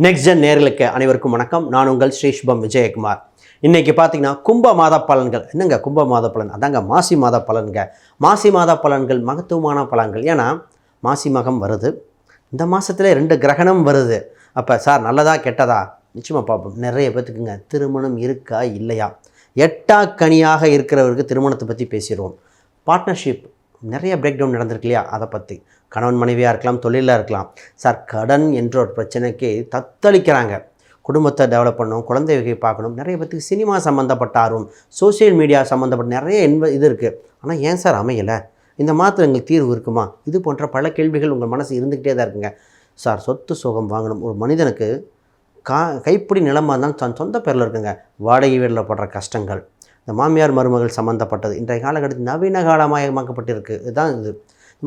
Next gen நேர்களுக்கு அனைவருக்கும் வணக்கம். நான் உங்கள் ஸ்ரீஷ்பம் விஜயகுமார். இன்றைக்கி பார்த்தீங்கன்னா கும்ப மாத பலன்கள். என்னங்க கும்ப மாத பலன்? அதாங்க மாசி மாத பலன்க. மாசி மாத பலன்கள் மகத்துவமான பலன்கள். ஏன்னா மாசி மகம் வருது, இந்த மாதத்தில் 2 கிரகணம் வருது. அப்போ சார் நல்லதா கெட்டதா நிச்சயமாக பார்ப்போம். நிறைய பேர்த்துக்குங்க திருமணம் இருக்கா இல்லையா, எட்டா கனியாக இருக்கிறவருக்கு திருமணத்தை பற்றி பேசிடுவோம். பார்ட்னர்ஷிப் நிறைய பிரேக் டவுன் நடந்திருக்கு இல்லையா, அதை பற்றி. கணவன் மனைவியாக இருக்கலாம், தொழிலாக இருக்கலாம். சார் கடன் என்ற ஒரு பிரச்சனைக்கு தத்தளிக்கிறாங்க. குடும்பத்தை டெவலப் பண்ணணும், குழந்தை வகை பார்க்கணும். நிறைய பேருக்கு சினிமா சம்மந்தப்பட்ட ஆர்வம், சோசியல் மீடியா சம்மந்தப்பட்ட நிறைய இது இருக்குது. ஆனால் ஏன் சார் அமையலை, இந்த மாதத்தில் எங்களுக்கு தீர்வு இருக்குமா, இது போன்ற பல கேள்விகள் உங்கள் மனசு இருந்துக்கிட்டே தான் இருக்குங்க. சார் சொத்து சுகம் வாங்கணும். ஒரு மனிதனுக்கு கைப்பிடி நிலமாக இருந்தாலும் தன் சொந்த பேரில் இருக்குங்க. வாடகை வீட்டில் படுற கஷ்டங்கள், இந்த மாமியார் மருமகள் சம்மந்தப்பட்டது இன்றைய காலகட்டத்தில் நவீன காலமயமாக்கப்பட்டிருக்கு. இதுதான் இது.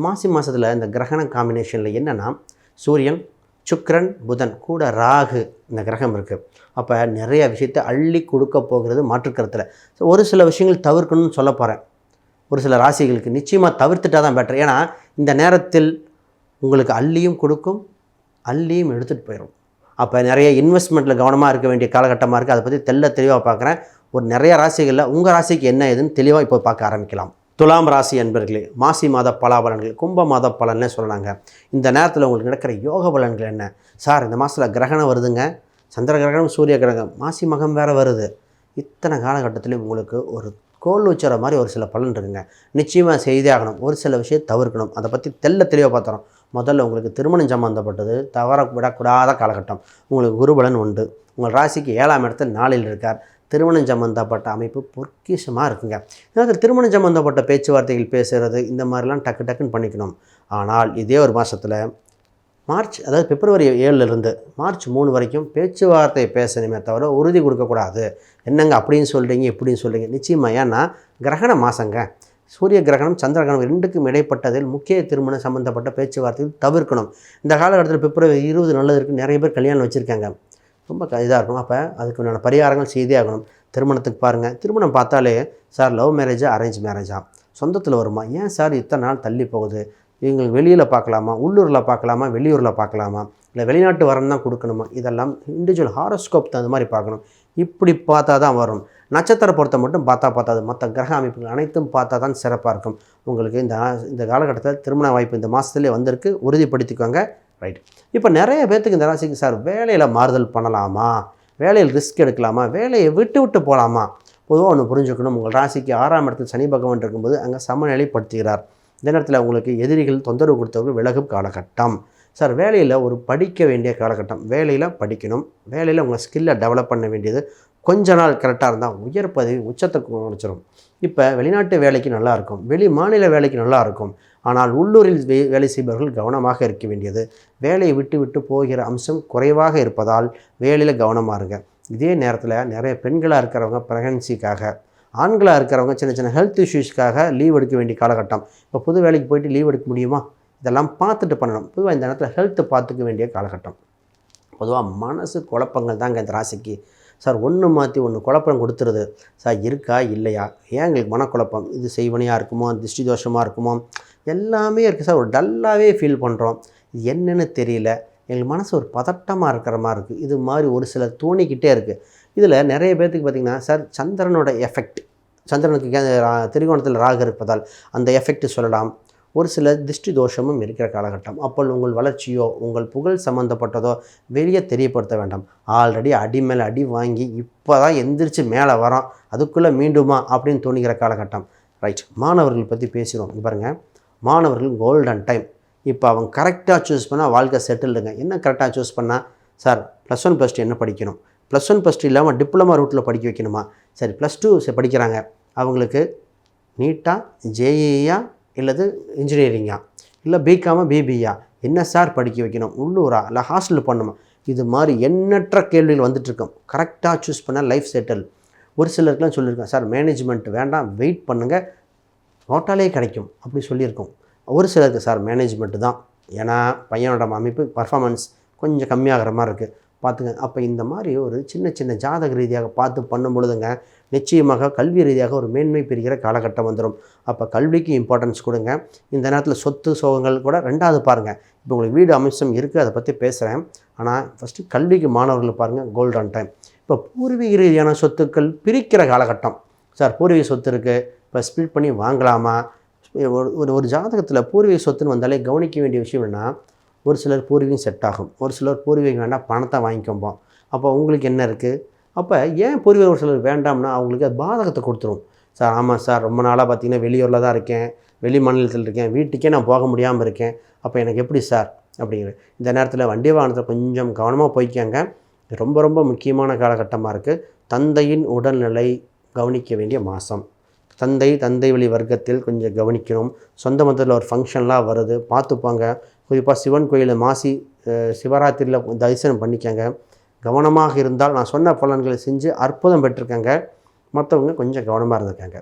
மாசி மாதத்தில் இந்த கிரகண காம்பினேஷனில் என்னென்னா, சூரியன், சுக்கிரன், புதன் கூட ராகு இந்த கிரகம் இருக்குது. அப்போ நிறைய விஷயத்தை அள்ளி கொடுக்க போகிறது மாற்றுக்கருத்தில். ஸோ ஒரு சில விஷயங்கள் தவிர்க்கணும்னு சொல்ல போகிறேன். ஒரு சில ராசிகளுக்கு நிச்சயமாக தவிர்த்துட்டால் தான் பெட்டர். ஏன்னா இந்த நேரத்தில் உங்களுக்கு அள்ளியும் கொடுக்கும், அள்ளியும் எடுத்துகிட்டு போயிடும். அப்போ நிறைய இன்வெஸ்ட்மெண்ட்டில் கவனமாக இருக்க வேண்டிய காலகட்டமாக இருக்குது. அதை பற்றி தெளிவாக பார்க்குறேன். ஒரு நிறைய ராசிகளில் உங்கள் ராசிக்கு என்ன ஏதுன்னு தெளிவாக இப்போ பார்க்க ஆரம்பிக்கலாம். துலாம் ராசி என்பர்களே, மாசி மாத பலாபலன்கள், கும்ப மாத பலன்னே சொல்லலாங்க. இந்த நேரத்தில் உங்களுக்கு நடக்கிற யோக பலன்கள் என்ன சார்? இந்த மாதத்தில் கிரகணம் வருதுங்க, சந்திர கிரகணம், சூரிய கிரகணம், மாசி மகம் வேறு வருது. இத்தனை காலகட்டத்திலையும் உங்களுக்கு ஒரு கோல் வச்சுற மாதிரி ஒரு சில பலன் இருக்குங்க. நிச்சயமாக செய்தே ஆகணும். ஒரு சில விஷயம் தவிர்க்கணும். அதை பற்றி தெளிவாக பார்த்துறோம். முதல்ல உங்களுக்கு திருமணம் சம்மந்தப்பட்டது தவற விடக்கூடாத காலகட்டம். உங்களுக்கு குருபலன் உண்டு. உங்கள் ராசிக்கு 7ஆம் இடத்தில் 4ல் இருக்கார். திருமணம் சம்மந்தப்பட்ட அமைப்பு பொற்கிஷமாக இருக்குங்க. இதனால் திருமணம் சம்மந்தப்பட்ட பேச்சுவார்த்தைகள் பேசுகிறது இந்த மாதிரிலாம் டக்குன்னு பண்ணிக்கணும். ஆனால் இதே ஒரு மாதத்தில் மார்ச், அதாவது பிப்ரவரி 7லேருந்து மார்ச் 3 வரைக்கும் பேச்சுவார்த்தை பேசணுமே தவிர உறுதி கொடுக்கக்கூடாது. என்னங்க அப்படின்னு சொல்கிறீங்க, இப்படின்னு சொல்கிறீங்க? நிச்சயமாக. ஏன்னா கிரகண மாதங்க, சூரிய கிரகணம், சந்திர கிரகணம் 2க்கும் இடைப்பட்டதில் முக்கிய திருமணம் சம்மந்தப்பட்ட பேச்சுவார்த்தைகள் தவிர்க்கணும். இந்த காலகட்டத்தில் பிப்ரவரி 20 நல்லதற்கு நிறைய பேர் கல்யாணம் வச்சுருக்காங்க. ரொம்ப இதாக இருக்கும். அப்போ அதுக்கு உண்டான பரிகாரங்கள் செய்தே ஆகணும். திருமணத்துக்கு பாருங்கள். திருமணம் பார்த்தாலே சார் லவ் மேரேஜா அரேஞ்ச் மேரேஜா, சொந்தத்தில் வருமா, ஏன் சார் இத்தனை நாள் தள்ளி போகுது, இவங்களுக்கு வெளியில் பார்க்கலாமா, உள்ளூரில் பார்க்கலாமா, வெளியூரில் பார்க்கலாமா, இல்லை வெளிநாட்டு வரம் தான் கொடுக்கணுமா, இதெல்லாம் இண்டிவிஜுவல் ஹாரோஸ்கோப் தகுந்த மாதிரி பார்க்கணும். இப்படி பார்த்தா தான் வரும். நட்சத்திர பொறுத்த மட்டும் பார்த்தாது. மற்ற கிரக அமைப்புகள் அனைத்தும் பார்த்தா தான் சிறப்பாக இருக்கும். உங்களுக்கு இந்த காலகட்டத்தில் திருமண வாய்ப்பு இந்த மாதத்துலேயே வந்திருக்கு. உறுதிப்படுத்திக்கோங்க. ரைட். இப்போ நிறைய பேர்த்துக்கு இந்த ராசிக்கு சார் வேலையில் மாறுதல் பண்ணலாமா, வேலையில் ரிஸ்க் எடுக்கலாமா, வேலையை விட்டு போகலாமா? பொதுவாக ஒன்று புரிஞ்சுக்கணும். உங்கள் ராசிக்கு 6ஆம் இடத்தில் சனி பகவான் இருக்கும்போது அங்கே சமநிலைப்படுத்துகிறார். இந்த நேரத்தில் உங்களுக்கு எதிரிகள் தொந்தரவு கொடுத்தவர்கள் விலகும் காலகட்டம். சார் வேலையில் ஒரு படிக்க வேண்டிய காலகட்டம். வேலையில் படிக்கணும். வேலையில் உங்கள் ஸ்கில்லை டெவலப் பண்ண வேண்டியது. கொஞ்ச நாள் கரெக்டாக இருந்தால் உயர் பதவி உச்சத்துக்கு முடிச்சிடும். இப்போ வெளிநாட்டு வேலைக்கு நல்லாயிருக்கும், வெளி மாநில வேலைக்கு நல்லாயிருக்கும். ஆனால் உள்ளூரில் வேலை செய்பவர்கள் கவனமாக இருக்க வேண்டியது. வேலையை விட்டு போகிற அம்சம் குறைவாக இருப்பதால் வேலையில் கவனமாக இருங்க. இதே நேரத்தில் நிறைய பெண்களாக இருக்கிறவங்க ப்ரெக்னன்சிக்காக, ஆண்களாக இருக்கிறவங்க சின்ன ஹெல்த் இஷ்யூஸ்க்காக லீவ் எடுக்க வேண்டிய காலகட்டம். இப்போ புது வேலைக்கு போயிட்டு லீவ் எடுக்க முடியுமா? இதெல்லாம் பார்த்துட்டு பண்ணணும். பொதுவாக இந்த நேரத்தில் ஹெல்த்தை பார்த்துக்க வேண்டிய காலகட்டம். பொதுவாக மனசு குழப்பங்கள் தாங்க இந்த ராசிக்கு. சார் ஒன்று மாற்றி ஒன்று குழப்பம் கொடுத்துருது. சார் இருக்கா இல்லையா, ஏன் எங்களுக்கு மனக்குழப்பம், இது செய்வனையாக இருக்குமோ, திருஷ்டி தோஷமாக இருக்குமோ, எல்லாமே இருக்குது சார். ஒரு டல்லாகவே ஃபீல் பண்ணுறோம். இது என்னென்னு தெரியல, எங்களுக்கு மனசு ஒரு பதட்டமாக இருக்கிற மாதிரி இருக்குது. இது மாதிரி ஒரு சில தோணிக்கிட்டே இருக்குது. இதில் நிறைய பேர்த்துக்கு பார்த்திங்கன்னா சார் சந்திரனோட எஃபெக்ட், சந்திரனுக்கு திரிகோணத்தில் ராகு இருப்பதால் அந்த எஃபெக்ட் சொல்லலாம். ஒரு சில திருஷ்டி தோஷமும் இருக்கிற காலகட்டம். அப்போ உங்கள் வளர்ச்சியோ உங்கள் புகழ் சம்மந்தப்பட்டதோ வெளியே தெரியப்படுத்த வேண்டாம். ஆல்ரெடி அடி மேலே அடி வாங்கி இப்போ தான் எந்திரிச்சு மேலே வரோம், அதுக்குள்ளே மீண்டுமா அப்படின்னு தோணுகிற காலகட்டம். ரைட். மாணவர்கள் பற்றி பேசுகிறோம். பாருங்கள், மாணவர்கள் கோல்டன் டைம். இப்போ அவங்க கரெக்டாக சூஸ் பண்ணால் வாழ்க்கை செட்டில்டுங்க. என்ன கரெக்டாக சூஸ் பண்ணால் சார் +1 +2 என்ன படிக்கணும், +1 +2 இல்லாமல் டிப்ளமா ரூட்டில் படிக்க வைக்கணுமா, சரி +2 படிக்கிறாங்க, அவங்களுக்கு நீட்டா, ஜேஇயா, இல்லது இன்ஜினியரிங்கா, இல்லை பிகாமா, பிபியா, என்ன சார் படிக்க வைக்கணும், உள்ளூரா இல்லை ஹாஸ்டல் பண்ணுமா, இது மாதிரி எண்ணற்ற கேள்விகள் வந்துட்டுருக்கோம். கரெக்டாக சூஸ் பண்ணால் லைஃப் செட்டில். ஒரு சிலருக்குலாம் சொல்லியிருக்கேன் சார் மேனேஜ்மெண்ட் வேண்டாம், வெயிட் பண்ணுங்கள், நோட்டாலே கிடைக்கும் அப்படி சொல்லியிருக்கோம். ஒரு சிலருக்கு சார் மேனேஜ்மெண்ட்டு தான், ஏன்னா பையனோட அமைப்பு பர்ஃபார்மன்ஸ் கொஞ்சம் கம்மியாகிற மாதிரி இருக்குது. பார்த்துங்க. அப்போ இந்த மாதிரி ஒரு சின்ன சின்ன ஜாதக ரீதியாக பார்த்து பண்ணும் பொழுதுங்க நிச்சயமாக கல்வி ரீதியாக ஒரு மேன்மை பெறுகிற காலகட்டம் வந்துடும். அப்போ கல்விக்கு இம்பார்ட்டன்ஸ் கொடுங்க. இந்த நேரத்தில் சொத்து சோகங்கள் கூட ரெண்டாவது பாருங்கள். இப்போ உங்களுக்கு வீடு அம்சம் இருக்குது, அதை பற்றி பேசுகிறேன். ஆனால் ஃபஸ்ட்டு கல்விக்கு மாணவர்கள் பாருங்கள், கோல்டன் டைம். இப்போ பூர்வீக ரீதியான சொத்துக்கள் பிரிக்கிற காலகட்டம். சார் பூர்வீக சொத்து இருக்குது, இப்போ ஸ்ப்ளிட் பண்ணி வாங்கலாமா? ஒரு ஜாதகத்தில் பூர்வீக சொத்துன்னு வந்தாலே கவனிக்க வேண்டிய விஷயம் என்ன, ஒரு சிலர் பூர்வீகம் செட் ஆகும், ஒரு சிலர் பூர்வீகம் வேண்டாம் பணத்தை வாங்கிக்கோம்போம். அப்போ உங்களுக்கு என்ன இருக்குது? அப்போ ஏன் பூர்வீகம் ஒரு சிலர் வேண்டாம்னா அவங்களுக்கு அது பாதகத்தை கொடுத்துரும். சார் ஆமாம் சார், ரொம்ப நாளாக பார்த்தீங்கன்னா வெளியூரில் தான் இருக்கேன், வெளி மாநிலத்தில் இருக்கேன், வீட்டுக்கே நான் போக முடியாமல் இருக்கேன், அப்போ எனக்கு எப்படி சார் அப்படிங்கிற இந்த நேரத்தில் வண்டி வாகனத்தை கொஞ்சம் கவனமாக போய்க்காங்க. ரொம்ப ரொம்ப முக்கியமான காலகட்டமாக இருக்குது. தந்தையின் உடல்நிலை கவனிக்க வேண்டிய மாதம். தந்தை வழி வர்க்கத்தில் கொஞ்சம் கவனிக்கணும். சொந்த மதத்தில் ஒரு ஃபங்க்ஷன்லாம் வருது, பார்த்துப்பாங்க. குறிப்பாக சிவன் கோயிலில் மாசி சிவராத்திரியில் தரிசனம் பண்ணிக்கங்க. கவனமாக இருந்தால் நான் சொன்ன பலன்களை செஞ்சு அற்புதம் பெற்றிருக்காங்க. மற்றவங்க கொஞ்சம் கவனமாக இருந்திருக்காங்க.